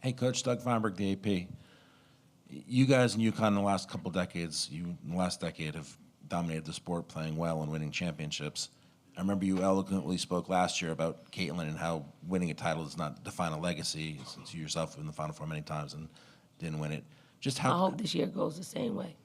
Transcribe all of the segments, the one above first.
Hey, Coach Doug Feinberg, the AP. You guys in UConn in the last couple decades, in the last decade, have dominated the sport, playing well and winning championships. I remember you eloquently spoke last year about Caitlin and how winning a title does not define a legacy, since you yourself have been in the Final Four many times and didn't win it. Just how I hope this year goes the same way.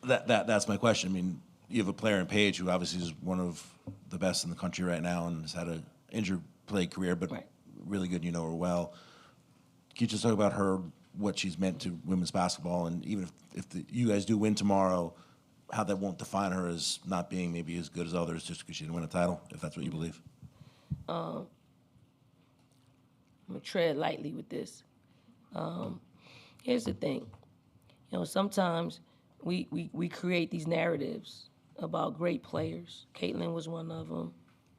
That's my question. I mean, you have a player in Paige who obviously is one of the best in the country right now and has had an injured play career, but Right. really good. You know her well. Can you just talk about her, what she's meant to women's basketball, and even if you guys do win tomorrow, how that won't define her as not being maybe as good as others just because she didn't win a title, if that's what you believe? I'm gonna tread lightly with this. Here's the thing. Sometimes we create these narratives about great players. Caitlin was one of them.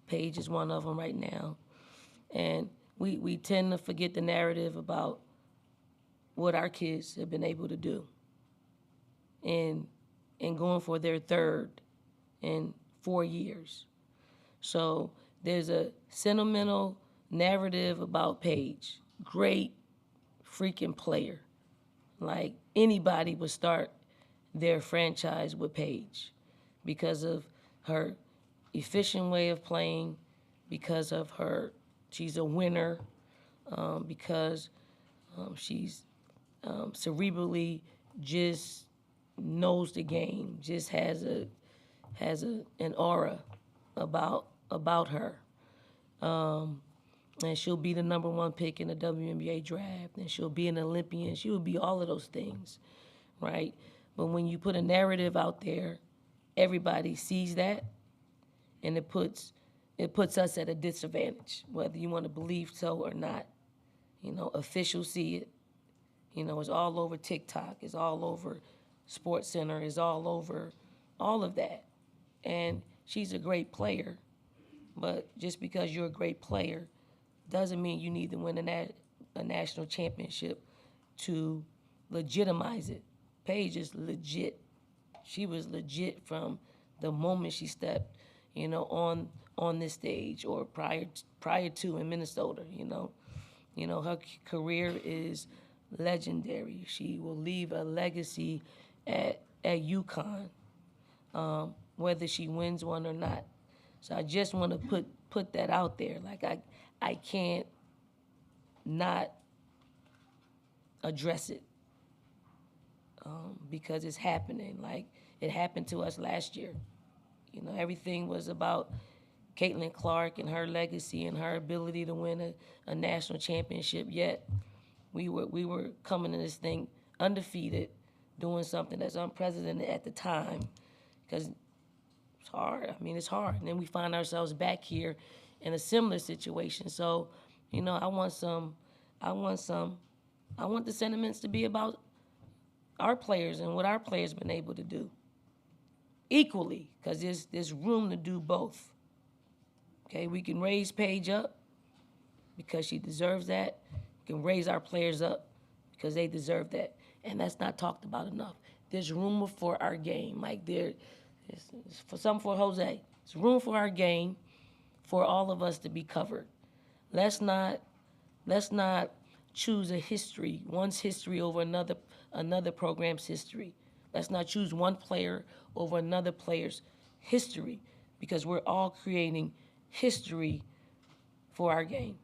Paige is one of them right now. And we tend to forget the narrative about what our kids have been able to do in going for their third in 4 years. So there's a sentimental narrative about Paige. Great freaking player. Like anybody would start their franchise with Paige because of her efficient way of playing, because of she's a winner, because she's cerebrally just knows the game, just has an aura about her. And she'll be the number one pick in the WNBA draft, and she'll be an Olympian. She will be all of those things, right? But when you put a narrative out there, everybody sees that, and it puts us at a disadvantage, whether you want to believe so or not. Officials see it. It's all over TikTok. It's all over SportsCenter. It's all over all of that. And she's a great player, but just because you're a great player doesn't mean you need to win a national championship to legitimize it. Paige is legit. She was legit from the moment she stepped, on this stage or prior to in Minnesota. Her career is legendary. She will leave a legacy at UConn, whether she wins one or not. So I just want to put that out there. Like I can't not address it because it's happening. Like it happened to us last year. Everything was about Caitlin Clark and her legacy and her ability to win a national championship. Yet we were coming to this thing undefeated, doing something that's unprecedented at the time, because it's hard. It's hard. And then we find ourselves back here in a similar situation. So, I want the sentiments to be about our players and what our players been able to do equally, because there's room to do both. Okay, we can raise Paige up because she deserves that. We can raise our players up because they deserve that. And that's not talked about enough. There's room for our game. Like it's for Jose. There's room for our game for all of us to be covered. Let's not choose one's history over another program's history. Let's not choose one player over another player's history, because we're all creating history for our game.